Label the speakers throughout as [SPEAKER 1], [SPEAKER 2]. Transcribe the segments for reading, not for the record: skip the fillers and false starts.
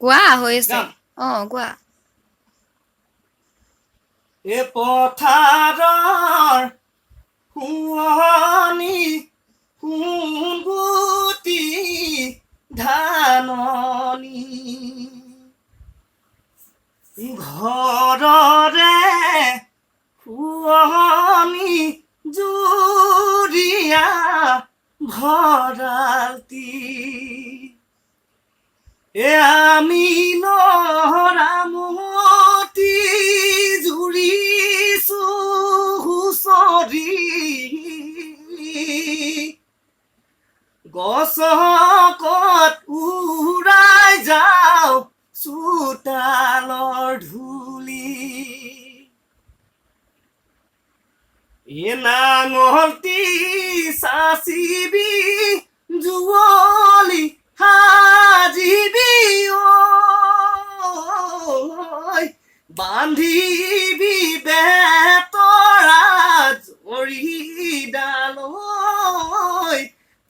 [SPEAKER 1] কোৱা হৈ আছে কোৱা
[SPEAKER 2] এ পথাৰৰ শুৱনি সোণগুটি ধাননি ঘৰৰে শুৱনি জুৰিয়া ভৰালতি এ আমি নৰামতি জুৰিছো হুঁচৰি গছকত উৰাই যাওঁ চোতালৰ ধূলি এ নাঙলটি চাচিবি যুৱলি সাজিবি বান্ধিবি বেতৰা জৰিডাল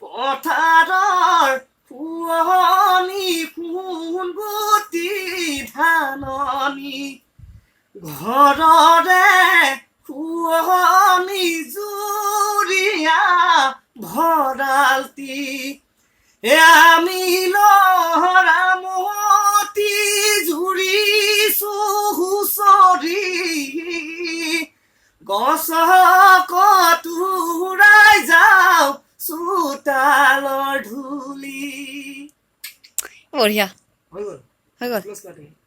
[SPEAKER 2] পথাৰৰ শুৱনি সোণগুটি ধাননি ঘৰৰে শুৱনি জুৰিয়া ভৰালতি এ আমি লৰামতি জুৰিছো হুঁচৰি গছকত উৰাই যাওঁ চোতালৰ ধূলি
[SPEAKER 1] বঢ়িয়া
[SPEAKER 2] হৈ গ'ল
[SPEAKER 1] হৈ গ'ল
[SPEAKER 2] ক্লোজ কাটিং